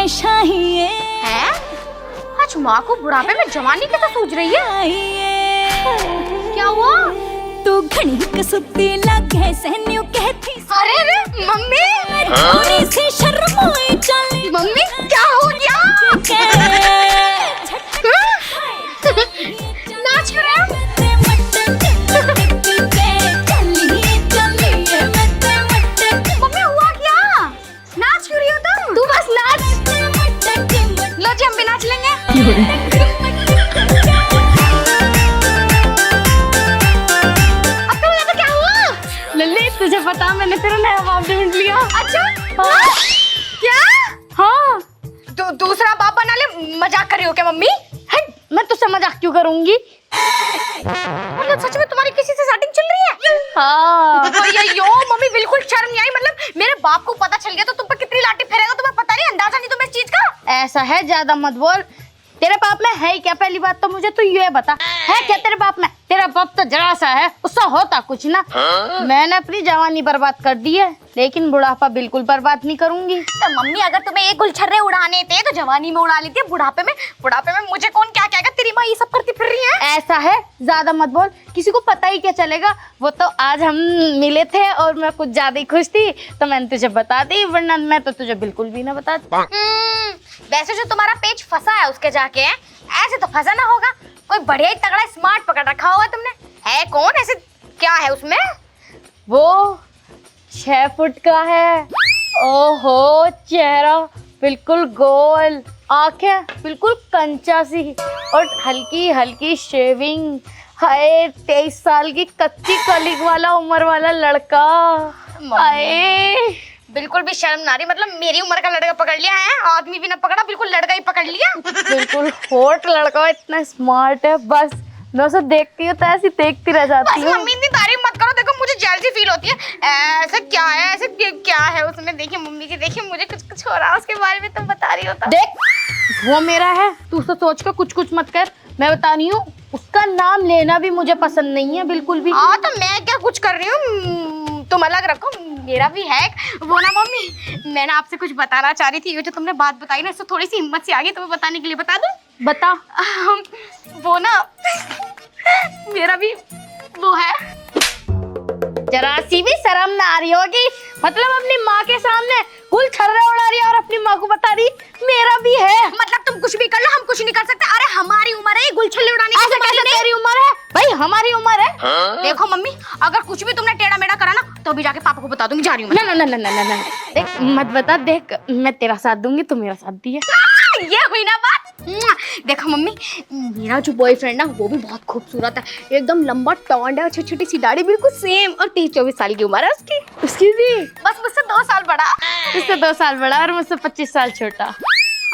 हमेशा ही ये है? आज माँ को बुढ़ापे में जवानी कैसे सूझ रही है? क्या हुआ? तू घड़ी कसुती लगे सैन्यू कहती। अरे रे मम्मी, थोड़ी सी शर्माई चली। मम्मी क्या हो गया? नाच क्यों रहे हो? मम्मी हुआ क्या? नाच क्यों रही हो तुम? तू बस नाच। लो जी हम भी नाच लेंगे। अब तो मुझे तो क्या हुआ? लल्ली तुझे पता मैंने तेरा नया बाप ढूंढ लिया। अच्छा हाँ। क्या? हाँ दूसरा बाप बना ले। मजाक कर रही हो क्या मम्मी? हट, मैं तुझसे मजाक क्यों करूंगी? मतलब सच में तुम्हारी किसी से सेटिंग चल रही है? हाँ। यो मम्मी बिल्कुल शर्म नहीं आई। मतलब मेरे बाप को पता चल गया तो तुम पर कितनी लाठी फेरेगा तुम्हें पता नहीं, अंदाजा नहीं तुम्हें इस चीज का। ऐसा है, ज्यादा मत बोल। तेरे बाप में है क्या? पहली बात तो मुझे तू ये बता, है क्या तेरे बाप में? तेरा बाप तो जरा सा है, उससे होता कुछ ना। मैंने अपनी जवानी बर्बाद कर दी है, लेकिन बुढ़ापा बिल्कुल बर्बाद नहीं करूंगी। तो मम्मी अगर तुम्हें एक गुलछर्रे उड़ाने थे तो जवानी में उड़ा लेती है, बुढ़ापे में मुझे कौन क्या कहेगा? तेरी माँ ये सब करती फिर रही है। ऐसा है, ज्यादा मत बोल, किसी को पता ही क्या चलेगा। वो तो आज हम मिले थे और मैं कुछ ज्यादा ही खुश थी तो मैंने तुझे बता दी, वरना मैं तो तुझे बिल्कुल भी ना बताती। वैसे जो तुम्हारा पेज फंसा है उसके जाके ऐसे तो फंसा ना होगा, कोई बढ़िया ही तगड़ा स्मार्ट पकड़ रखा होगा तुमने। है कौन ऐसे? क्या है उसमें? वो 6 फुट का है। ओहो, चेहरा बिल्कुल गोल, आंखें बिल्कुल कंचा सी और हल्की हल्की शेविंग। हाय, 23 साल की कच्ची कलीग वाला उम्र वाला लड़का। हाय, बिल्कुल भी शर्म ना रही। मतलब मेरी उम्र का लड़का पकड़ लिया है, आदमी भी ना पकड़ा, बिल्कुल लड़का ही पकड़ लिया। बिल्कुल हॉट लड़का, इतना स्मार्ट है। बस मैं उसे देखती हूँ तो ऐसी देखती रह जाती हूँ। मम्मी इतनी तारीफ मत करो, देखो मुझे जेलसी फील होती है। ऐसा क्या है, ऐसे क्या है उसमें? देखिए मम्मी जी, देखिए मुझे कुछ हो रहा है उसके बारे में तुम बता रही हो तो। देख, वो मेरा है, तू उसको सोच कर कुछ मत कर। मैं बता रही हूँ, उसका नाम लेना भी मुझे पसंद नहीं है बिल्कुल भी। हाँ तो मैं क्या कुछ कर रही हूँ, तुम अलग रखो, मेरा भी है वो ना। मम्मी मैं ना आपसे कुछ बताना चाह रही थी, ये जो तुमने बात बताई ना, इससे थोड़ी सी हिम्मत सी आ गई तुम्हें बताने के लिए। बता दूं? बता। वो ना मेरा भी वो है। जरा सी भी शर्म ना आ रही होगी? मतलब अपनी माँ के सामने गुल छर्रे उड़ा रही है और अपनी माँ को बता रही मेरा भी है। मतलब तुम कुछ भी कर लो, हम कुछ नहीं कर सकते। अरे हमारी उम्र है गुलछल्ले उड़ाने की। ऐसे कैसे तेरी उम्र है? भाई हमारी उम्र है। देखो मम्मी, अगर कुछ भी तुमने टेढ़ा मेढ़ा करा ना तो भी जाके पापा को बता दूंगी, जा रही हूँ मैं। ना ना ना ना ना ना, देख मत बता। देख, मैं तेरा साथ दूंगी, तू मेरा साथ दिए। ये हुई ना बात। देखो मम्मी, मेरा जो बॉयफ्रेंड ना वो भी बहुत खूबसूरत है, एकदम लंबा टॉन्ड है और छोटी छोटी सी दाढ़ी, बिल्कुल सेम। और 23-24 साल की उम्र है उसकी। उसकी भी बस मुझसे 2 साल बड़ा। उससे 2 साल बड़ा और मुझसे 25 साल छोटा।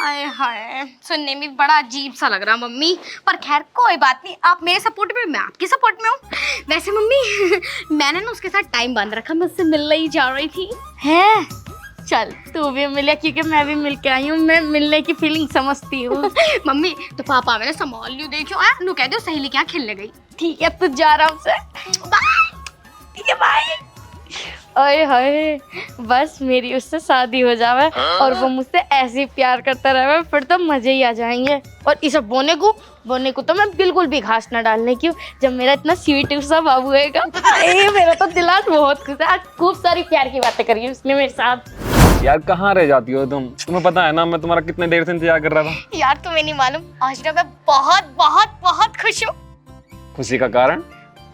हाय हाय, सुनने में बड़ा अजीब सा लग रहा मम्मी, पर खैर कोई बात नहीं। आप मेरे सपोर्ट में, मैं आपकी सपोर्ट में हूँ। वैसे मम्मी मैंने ना उसके साथ टाइम बांध रखा, मैं उससे मिलने ही जा रही थी। है? चल तू भी मिले, क्योंकि मैं भी मिल के आई हूँ, मैं मिलने की फीलिंग समझती हूँ। मम्मी तो पापा मैंने संभाल लियो, देखो नू कह दो सहेली के यहाँ खेलने गई। ठीक है, तू जा रहा हमसे। बाय। ठीक है बाय। ओए होए, बस मेरी उससे शादी हो जावे और वो मुझसे ऐसे ही प्यार करता रहे, फिर तो मजे ही आ जाएंगे। और इसे बोने को तो मैं बिल्कुल भी घास ना डालने की हूँ, जब मेरा इतना स्वीट सा बाबू होएगा। मेरा तो दिल आज बहुत खुश है। आज खूब सारी प्यार की बातें करी उसने मेरे साथ। यार कहाँ रह जाती हो तुम? तुम्हें पता है ना मैं तुम्हारा कितने देर से इंतजार कर रहा था। यार तुम्हें नहीं मालूम, आज ना मैं बहुत बहुत बहुत खुश हूँ। खुशी का कारण?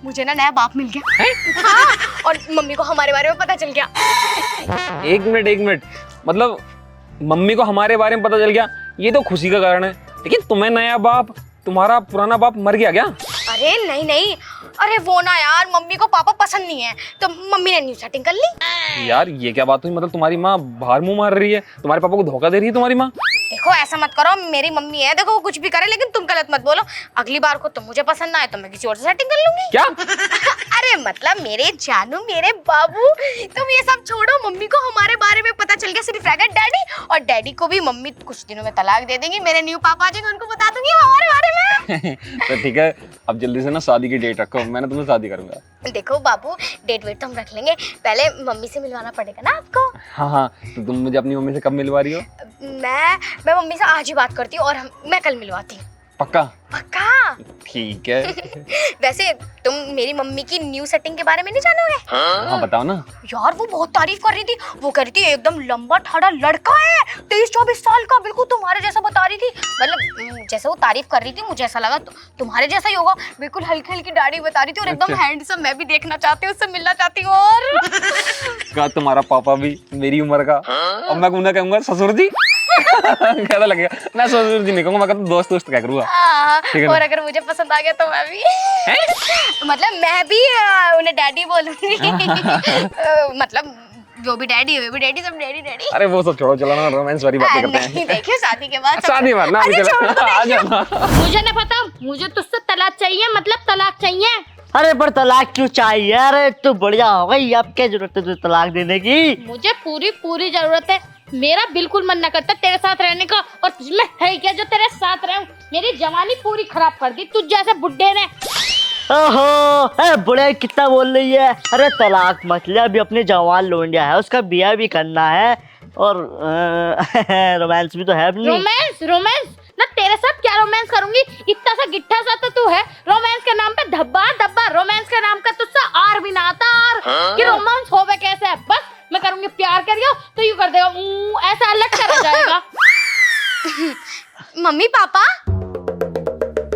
मुझे ना नया बाप मिल गया। हाँ, और मम्मी को हमारे बारे में पता चल गया। एक मिनट, मतलब मम्मी को हमारे बारे में पता चल गया, ये तो खुशी का कारण है। लेकिन तुम्हें नया बाप, तुम्हारा पुराना बाप मर गया क्या? अरे नहीं, अरे वो ना यार, मम्मी को पापा पसंद नहीं है तो मम्मी ने न्यू सेटिंग कर ली। यार ये क्या बात हुई? मतलब तुम्हारी माँ बाहर मुंह मार रही है, तुम्हारे पापा को धोखा दे रही है तुम्हारी माँ? देखो ऐसा मत करो, मेरी मम्मी है, देखो वो कुछ भी करे, लेकिन तुम गलत मत बोलो। अगली बार को तुम मुझे पसंद ना आए तो मैं किसी और से सेटिंग कर लूंगी। क्या? अरे मतलब मेरे जानू, मेरे बाबू, तुम ये सब छोड़ो। मम्मी को हमारे बारे में पता चल गया, सिर्फ रह गया डैडी, और डैडी को भी मम्मी कुछ दिनों में तलाक दे देंगी। मेरे न्यू पापा आ जाएंगे, उनको बता दूंगी हमारे बारे में। तो ठीक है, अब जल्दी से ना शादी की डेट रखो, मैंने तुम्हें शादी करूंगा। देखो बाबू, डेट वेट तो हम रख लेंगे, पहले मम्मी से मिलवाना पड़ेगा ना आपको। हाँ, तो तुम मुझे अपनी मम्मी से कब मिलवा रही हो? मैं मम्मी से आज ही बात करती हूँ और मैं कल मिलवाती हूँ। पक्का? पक्का। ठीक है। वैसे तुम मेरी मम्मी की न्यू सेटिंग के बारे में नहीं जानोगे? हाँ बताओ ना। यार वो बहुत तारीफ कर रही थी, वो कह रही थी एकदम लंबा ठाड़ा लड़का है, 23-24 साल का, बिल्कुल तुम्हारे जैसा बता रही थी। मतलब जैसे वो तारीफ कर रही थी मुझे ऐसा लगा तुम्हारे जैसा ही होगा, बिल्कुल हल्की हल्की दाढ़ी बता रही थी और एकदम हैंडसम। मैं भी देखना चाहती हूँ, उससे मिलना चाहती हूँ। और का तुम्हारा पापा भी मेरी उम्र का, और मैं उन्हें कहूंगा ससुर जी। कैसा लगेगा? मैं ससुर जी नहीं कहूंगा, मैं दोस्त क्या करूंगा। और अगर मुझे पसंद आ गया तो मैं भी मतलब मैं भी उन्हें डैडी बोलूंगी। मतलब जो भी डैडी है, वो भी डैडी, सब डैडी डैडी। अरे वो सब छोड़ो, चलो ना रोमांस वाली बातें करते हैं। नहीं, देखिए शादी के बाद शादी बाद ना आ जाना। मुझे नहीं पता, मुझे तुझसे तलाक चाहिए, मतलब तलाक चाहिए। अरे पर तलाक क्यों चाहिए? अरे तू बढ़िया हो गई, अब क्या जरूरत है तुझे तलाक देने की? मुझे पूरी जरूरत है। मेरा बिल्कुल मन न करता तेरे साथ रहने का, और तुझमें है क्या जो तेरे साथ रहूं? मेरी जवानी पूरी खराब कर दी तुझ जैसे बुड्ढे ने। ओहो, अरे बुढ़े कितना बोल रही है? अरे तलाक मतलब अभी अपने जवान लोंडिया है, उसका ब्याह भी करना है और रोमांस भी तो है अपनी। रोमांस ना, तेरे साथ क्या रोमांस करूंगी? इतना सा गिट्ठा सा तो तू है, रोमांस के नाम पे धब्बा, रोमांस के नाम का तुझसे आर भी ना आता। आर कि रोमांस होवे कैसे है? बस मैं करूंगी प्यार करियो तो यू कर देगा, ऐसा अलग कर जाएगा। मम्मी पापा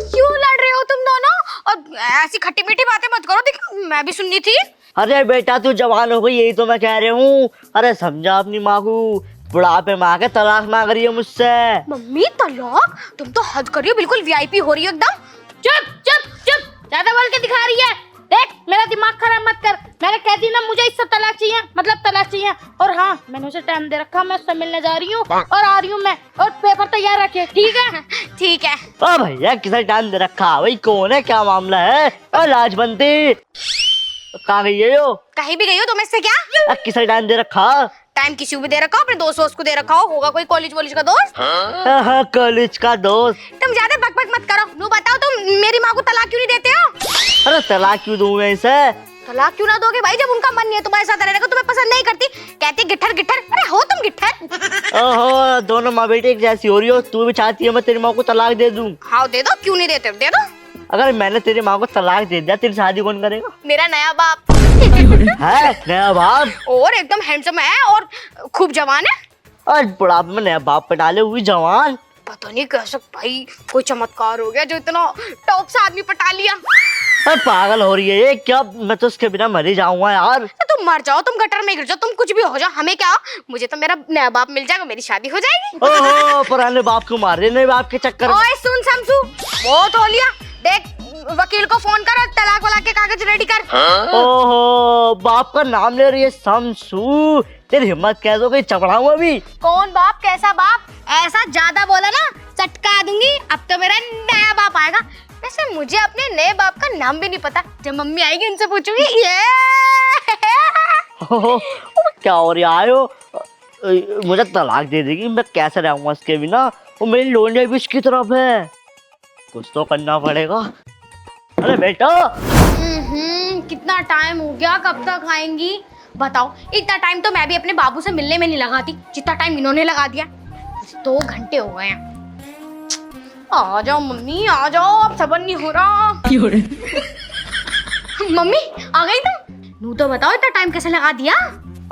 क्यों लड़ रहे हो तुम दोनों? और ऐसी खट्टी मीठी बातें मत करो, देखो मैं भी सुननी थी। अरे बेटा तू जवान हो गई, यही तो मैं कह रही हूँ। अरे समझा अपनी माँ को, बुढ़ापे में आके तलाक मांग रही है मुझसे। मम्मी तलाक? तुम तो हद कर रही हो, बिल्कुल वीआईपी हो रही हो एकदम। चुप, ज्यादा बोल के दिखा रही है। देख मेरा दिमाग खराब मत कर, मैंने कह दी ना मुझे इससे तलाक चाहिए, मतलब तलाक चाहिए। और हाँ, मैंने उसे टाइम दे रखा, मैं उससे मिलने जा रही हूँ और आ रही हूँ मैं, और पेपर तैयार रखे। ठीक है? ठीक है। ओ भैया किसे टाइम दे रखा? भाई कौन है, क्या मामला है? और लाजबंती कहाँ गई है यो? कहीं भी गई हो तुम, इससे क्या? किसे टाइम दे रखा? टाइम किसी को भी दे रखा हो, अपने दोस्त को दे रखा हो, होगा कोई कॉलेज वॉलेज का दोस्त। हाँ, कॉलेज का दोस्त। तुम ज्यादा बकबक मत करो। नु बताओ, तुम मेरी माँ को तलाक क्यों नहीं देते हो? अरे तलाक क्यों दूं मैं इसे? तलाक क्यों ना दोगे भाई? जब उनका मन नहीं है तुम्हारे साथ रहने का, तुम्हें पसंद नहीं करती, कहती गिट्ठर गिट्ठर। अरे हो तुम गिट्ठर। ओहो, दोनों माँ बेटे एक जैसी हो रही हो। तू भी चाहती है मैं तेरी माँ को तलाक दे दूं? हाँ दे दो, क्यों नहीं देते, दे दो। अगर मैंने तेरी माँ को तलाक दे दिया, तेरी शादी कौन करेगा? मेरा नया बाप है नया बाप? और एकदम हैंडसम है और खूब जवान है। और बुढ़ापे में नया बाप पे डाले हुई जवान। पता नहीं कैसे भाई कोई चमत्कार हो गया जो इतना टॉप से आदमी पटा लिया। अरे पागल हो रही है ये क्या? मैं तो उसके बिना मर ही जाऊंगा यार। तो तुम मर जाओ, तुम गटर में गिर जाओ, तुम कुछ भी हो जाओ, हमें क्या? मुझे तो मेरा नया बाप मिल जाएगा, मेरी शादी हो जाएगी। ओहो, पुराने बाप को मार रहे, नए बाप के चक्कर में। ओए सुन शमसू, बहुत हो लिया। देख वकील को फोन कर और तलाक वाला के कागज रेडी कर। ओहो, बाप का नाम ले रही है शमसू। तेरी हिम्मत कह दो कि चपड़ाऊं अभी। कौन बाप? कैसा बाप? ऐसा ज्यादा बोला ना चटका दूंगी। अब तो मेरा नया बाप आएगा। वैसे मुझे अपने नए बाप का नाम भी नहीं पता, जब मम्मी आएगी उनसे पूछूंगी। ये ओहो, क्या हो रही आयो? मुझे तलाक दे देगी, मैं कैसे रहूंगा उसके बिना? वो मेरी लोनिया भी उसकी तरफ है, कुछ तो करना पड़ेगा। अरे बेटा, कितना टाइम हो गया, कब तक आएंगी बताओ? इतना टाइम तो मैं भी अपने बाबू से मिलने में नहीं लगाती जितना टाइम इन्होंने लगा दिया। 2 घंटे हो गए हैं। आ जाओ मम्मी, आ जाओ, अब सबर नहीं हो रहा। मम्मी आ गई तुम? नू तो बताओ, इतना टाइम कैसे लगा दिया?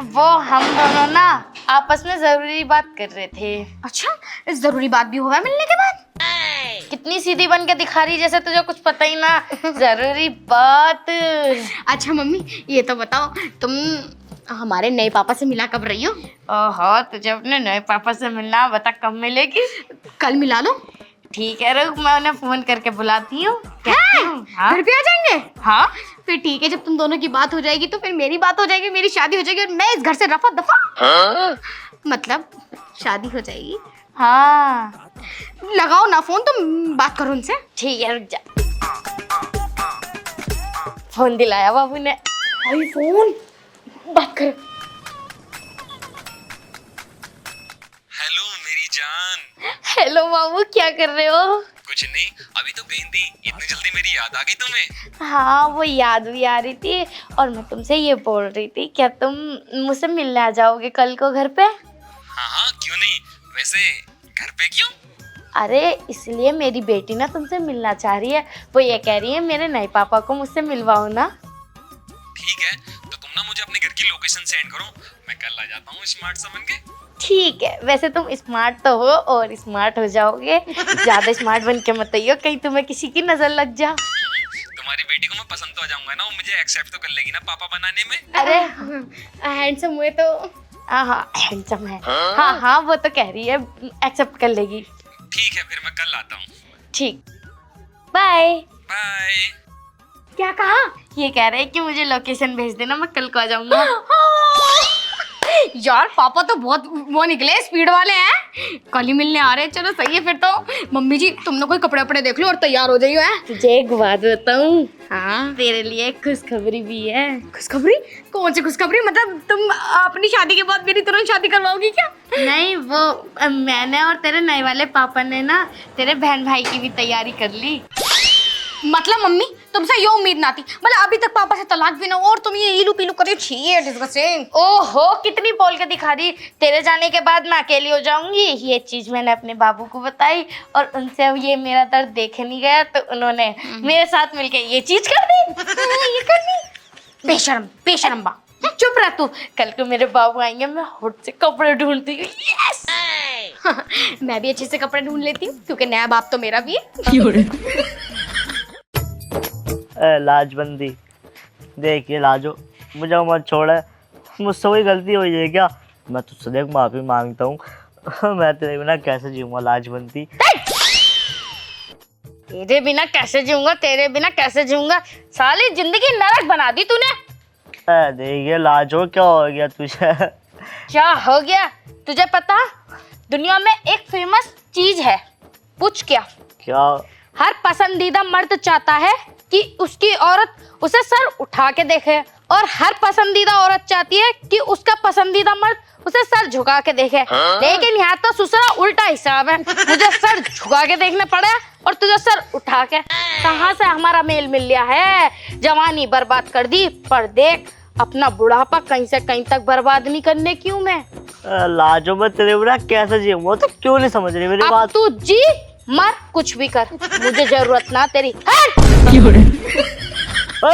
वो हम दोनों ना आपस में जरूरी बात कर रहे थे। अच्छा, इस जरूरी बात भी हुआ मिलने के बाद? कितनी सीधी बन के दिखा रही जैसे तुझे कुछ पता ही ना। जरूरी बात। अच्छा मम्मी ये तो बताओ, तुम हमारे नए पापा से मिला कब रही हो? ओहो, तुझे अपने नए पापा से मिलना, बता कब मिलेगी? कल मिला लो। ठीक है, रुक मैं उन्हें फोन करके बुलाती हूँ। घर पे आ जाएंगे? हाँ फिर ठीक है, जब तुम दोनों की बात हो जाएगी तो फिर मेरी बात हो जाएगी, मेरी शादी हो जाएगी और मैं इस घर से रफा दफा। मतलब शादी हो जाएगी। हाँ लगाओ ना फोन, तुम बात करो उनसे। ठीक है, रुक जा। फोन दिलाया बाबू ने। आई फोन, बात करो। हेलो मेरी जान। हेलो बाबू, क्या कर रहे हो? कुछ नहीं, अभी तो गई थी, इतनी जल्दी मेरी याद आ गई तुम्हें? हाँ, वो याद भी आ रही थी और मैं तुमसे ये बोल रही थी, क्या तुम मुझसे मिलने आ जाओगे कल को घर पे? हाँ हाँ, क्यों नहीं। वैसे घर पे क्यों? अरे इसलिए, मेरी बेटी ना तुमसे मिलना चाह रही है। वो ये कह रही है मेरे नए पापा को मुझसे मिलवाओ ना। ठीक है, तो तुम ना मुझे अपने घर की लोकेशन सेंड करो, मैं कल आ जाता हूँ स्मार्ट सा बन के। ठीक है, वैसे तुम स्मार्ट तो हो और स्मार्ट हो जाओगे, ज्यादा स्मार्ट बन के मत आइयो, कहीं तुम्हें किसी की नजर लग जा। तुम्हारी बेटी को मैं पसंद तो आ जाऊंगा ना, वो मुझे एक्सेप्ट तो कर लेगी ना पापा बनाने में। अरे हैंडसम हुए तो हाँ, हैंडसम है। हाँ हाँ, वो तो कह रही है एक्सेप्ट कर लेगी। ठीक है, फिर मैं कल आता हूँ। ठीक, बाय। बाय। क्या कहा? ये कह रहे हैं कि मुझे लोकेशन भेज देना, मैं कल को आ जाऊंगा। यार पापा तो बहुत वो निकले, स्पीड वाले हैं, कल ही मिलने आ रहे हैं। चलो सही है फिर तो। मम्मी जी तुम लोग कोई कपड़े वपड़े देख लो और तैयार हो जाइयो है। तुझे एक बात बताऊं? हाँ, तेरे लिए खुशखबरी भी है। खुशखबरी? कौन सी खुशखबरी? मतलब तुम अपनी शादी के बाद मेरी तुरंत शादी करवाओगी क्या? नहीं, वो मैंने और तेरे नए वाले पापा ने ना तेरे बहन भाई की भी तैयारी कर ली। मतलब मम्मी तुमसे ये उम्मीद ना थी, मतलब अभी तक पापा से तलाक भी ना हो और तुम ये इलू पीलू करे। छी, डिस्गस्टिंग। ओहो, कितनी बोल के दिखा दी। तेरे जाने के बाद मैं अकेली हो जाऊंगी, ये चीज मैंने अपने बाबू को बताई और उनसे ये मेरा दर्द देखे नहीं गया तो उन्होंने मेरे साथ मिलके ये चीज कर दी। ये करनी बेशरम, बेशरम बा। चुप रह तू, कल को मेरे बाबू आएंगे, मैं होट से कपड़े ढूंढती हूँ। यस। मैं भी अच्छे से कपड़े ढूंढ लेती हूँ क्योंकि नया बाप तो मेरा भी है। लाजबंदी, देखिए लाजो, मुझे मत छोड़े, मुझसे कोई गलती हुई है क्या? मैं तुझसे देख माफी मांगता हूँ। मैं तेरे बिना कैसे जीऊंगा लाजबंदी। तेरे बिना कैसे जीऊंगा, तेरे बिना कैसे जीऊंगा, साली जिंदगी नरक बना दी तूने। देखिए लाजो, क्या हो गया तुझे? क्या हो गया? तुझे पता, दुनिया में एक फेमस चीज है। पूछ क्या? क्या? हर पसंदीदा मर्द चाहता है कि उसकी औरत उसे सर उठा के देखे और हर पसंदीदा औरत चाहती है कि उसका पसंदीदा मर्द उसे सर झुका के देखे। लेकिन यहाँ तो सुसरा उल्टा हिसाब है, मुझे सर झुका के देखने पड़े और तुझे सर उठा के। कहाँ से हमारा मेल मिल लिया है? जवानी बर्बाद कर दी, पर देख अपना बुढ़ापा कहीं से कहीं तक बर्बाद नहीं करने क्यों मैं। लाजो, मैं तेरे बिना कैसे जीऊंगा? तो क्यों नहीं समझ रही मेरी बात? तू जी मर, कुछ भी कर, मुझे जरूरत ना तेरी।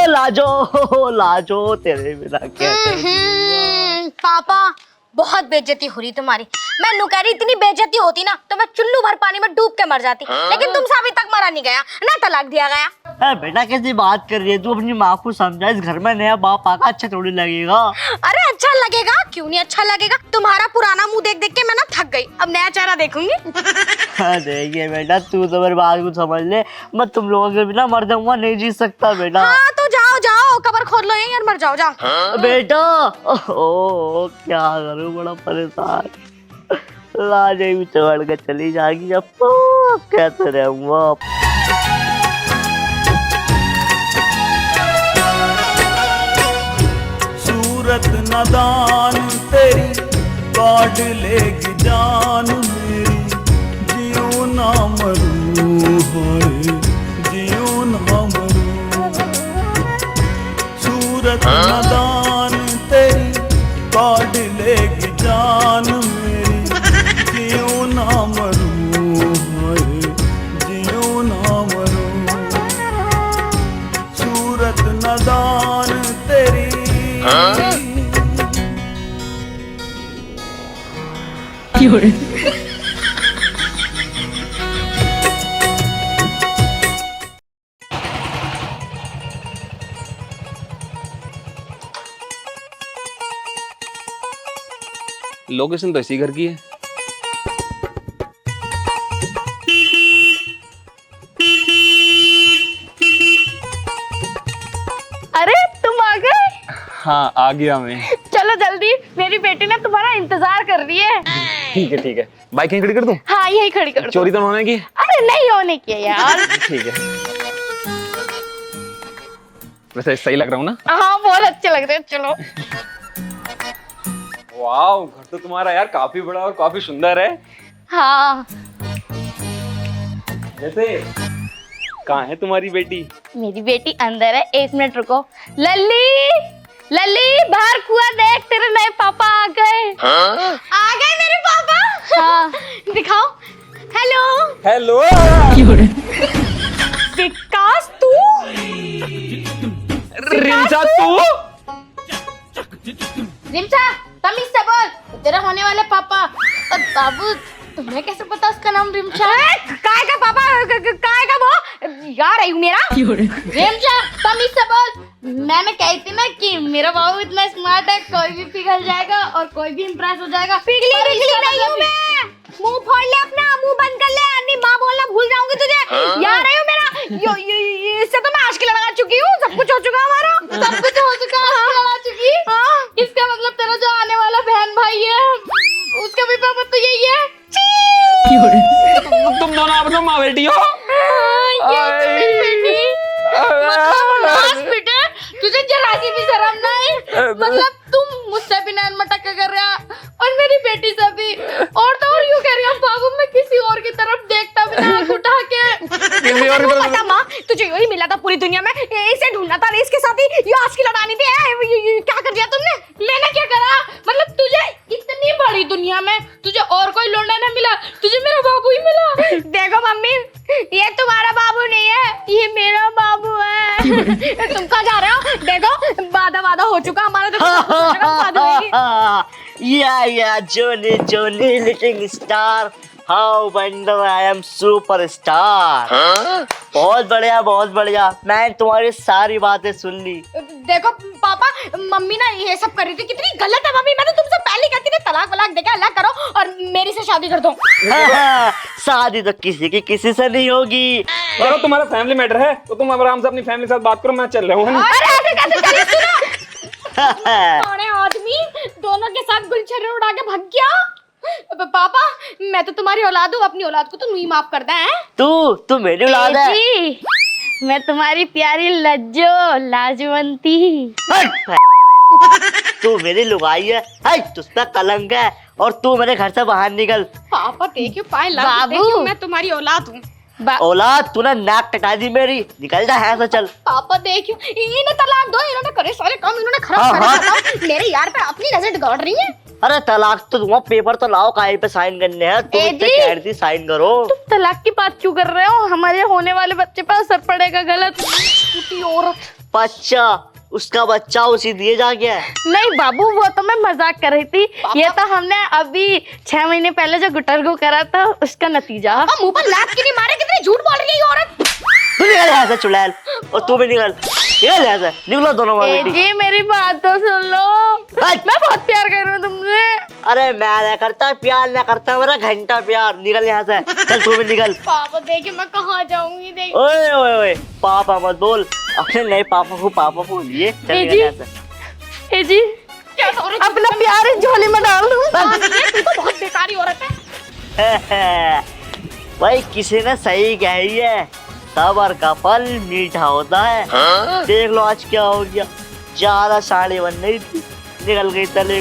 लाजो, लाजो, तेरे बिना कैसे? पापा बहुत बेइज्जती हो रही तुम्हारी। मैं नुकैरी, इतनी बेइज्जती होती ना तो मैं चुल्लू भर पानी में डूब के मर जाती, लेकिन तुमसे अभी तक मरा नहीं गया ना, तलाक दिया गया। बेटा कैसी बात कर रही है तू? अपनी माँ को समझा, इस घर में नया बाप आका अच्छा थोड़ी लगेगा। अरे अच्छा लगेगा, क्यों नहीं अच्छा लगेगा? तुम्हारा पुराना मुंह देख देख के मैं ना थक गई, अब नया चेहरा देखूंगी। देखिए बेटा, तू तो मेरी बात को समझ ले, मैं तुम लोगों के बिना मर जाऊंगा, नहीं जी सकता बेटा। हाँ तो जाओ जाओ, कबर खोद लो यार, मर जाओ जाओ। बेटा ओ क्या करूं, बड़ा परेशान। लाजे भी चढ़ के चली जाएगी, अब तो कैसे रहूंगा। सूरत नादान तेरी काट लेगी जान मेरी, जियो ना मरूं, हाय जियो ना मरूं। सूरत नादान तेरी काट लेगी जान मेरी, जियो ना मरूं, हाय जियो ना मरूं। सूरत नादान तेरी। लोकेशन तो इसी घर की है। अरे तुम आ गए? हाँ आ गया मैं। चलो जल्दी, मेरी बेटी ने तुम्हारा इंतजार कर रही है। ठीक है ठीक है, बाइक यहीं खड़ी कर दूं? हाँ यही खड़ी कर दो। चोरी तो होने की? अरे नहीं होने की है यार। ठीक है, वैसे सही लग रहा हूँ ना? हाँ बहुत अच्छे लग रहे हैं, चलो। वाह, घर तो तुम्हारा यार काफी बड़ा और काफी सुंदर है। हाँ जैसे कहाँ है तुम्हारी बेटी? मेरी बेटी अंदर है, 1 मिनट रुको। लल्ली, लल्ली बाहर कुआ देख, तेरे नए पापा आ गए। आ गए मेरे पापा। हाँ दिखाओ। Hello hello. विकास, तू? रिंचा तू? रिमचा तमीज से बोल, तेरे होने वाले पापा। और बाबू तुम्हें कैसे पता उसका नाम रिमचा है? काय का पापा? काय का वो यार है मेरा? रिमचा तमीज से बोल। मैंने कही थी ना कि मेरा बाबू इतना स्मार्ट है, कोई भी पिघल जाएगा और कोई भी इम्प्रेस हो जाएगा। पिघली और पिघली इसका नहीं हूँ मतलब मैं। मुंह फोड़ ले अपना, मुंह बंद कर ले, अन्नी माँ बोलना भूल जाऊंगी तुझे। यार है मेरा। इससे तो मैं आशिक लगा चुकी हूँ, सब कुछ हो चुका हमारा। सब कुछ हो चुका है, आशिक लगा चुकी। हाँ। इसका मतलब तेरा जो आने वाला बहन भाई है उसका भी पापा तो यही है। तुम दोनों आपस में माँ बेटी हो? बेटे तुझे जरा सी भी शर्म नहीं? मतलब तुम मुझसे भी नैन मटक्का कर रहा और मेरी बेटी से भी, और तो और यूं कह रही है बाबू मैं किसी और की तरफ देखता भी ना, आँख उठा के। किसी और की तरफ- पता माँ, तुझे यही मिला था पूरी दुनिया में, इसे ढूंढना था, इसके साथ ही ये आज की लड़ानी थी। क्या कर दिया तुमने? मैंने क्या करा? मतलब तुझे इतनी बड़ी दुनिया में तुझे और कोई लौंडा नहीं मिला, तुझे मेरा बाबू ही मिला। देखो मम्मी, ये तुम्हारा बाबू नहीं है, ये मेरा बाबू है। तुम कहाँ जा रहे हो? देखो वादा हो चुका हमारा, तो शादी होगी। Yeah, Johnny, little star. How wonder I am superstar. बहुत बढ़िया। मैं तुम्हारी सारी बातें सुन ली। देखो पापा, मम्मी ना ये सब कर रही थी, कितनी गलत है मम्मी। मैं तो तुमसे पहले कहती थी तलाक वलाक देके अलग करो और मेरी से शादी कर दो। शादी तो किसी से नहीं होगी। चलो तुम्हारा फैमिली मैटर है तो तुम आराम से अपनी फैमिली के साथ बात करो, मैं चल रहा हूँ। अरे ऐसे कैसे चली? सुनो, कौन है आदमी दोनों के साथ गुलछर्रे उड़ा के भाग गया? पापा, मैं तो तुम्हारी औलाद हूँ, अपनी औलाद को तो नहीं माफ करता है। तू मेरी औलाद है। जी, मैं तुम्हारी प्यारी लज्जो लाजवंती। तू मेरी लुगाई है, तुझ पे कलंक है और तू मेरे घर से बाहर निकल। पापा देखियो, पाए लग बाबू। देखियो, मैं तुम्हारी औलाद हूँ। औलाद तूने नाक कटा दी मेरी, निकल जा यहाँ से चल। पापा देखियो, इन्हें तलाक दो, इन्होंने करे सारे काम इन्होंने खराब हाँ, कर हाँ। दिया। मेरे यार पे अपनी नजर गड़ रही है। अरे तलाक तो दूंगा, पेपर तो लाओ, काहे पे साइन करने हैं। तुम इतने जी। कह रही थी साइन करो। तुम तलाक की बात क्यों कर रहे हो? हमारे होने वाले बच्चे पर असर पड़ेगा। गलत झूठी औरत। बच्चा, उसका बच्चा उसी दिए जा गया है। नहीं बाबू, वो तो मैं मजाक कर रही थी। ये तो हमने अभी 6 महीने पहले जो गुटर को करा था उसका नतीजा। मुंह पर लात की नहीं मारे, कितनी झूठ बोल रही है ये औरत। तू निकल यहाँ से चुड़ैल, और तू भी निकल यहाँ से, निकलो दोनों माँ बेटी। जी मेरी बात तो सुन लो, हट। मैं बहुत प्यार कर रही हूँ तुमसे। अरे मैं ना करता प्यार, ना करता मेरा घंटा प्यार। निकल यहाँ से, चल तू भी निकल। पापा देखिए, मैं कहाँ जाऊंगी? देख ओए पापा मत बोल, अपने नए पापा को पापा बोलिए। चल ए निकल जी। यहाँ से। ए जी, अपना प्यार इस झोली में डाल दूँ। तू तो बहुत बेकारी औरत है। भाई किसी ने सही कही है, सबर का फल मीठा होता है। देख लो आज क्या हो गया, ज्यादा साड़ी बन रही थी, निकल गई तले।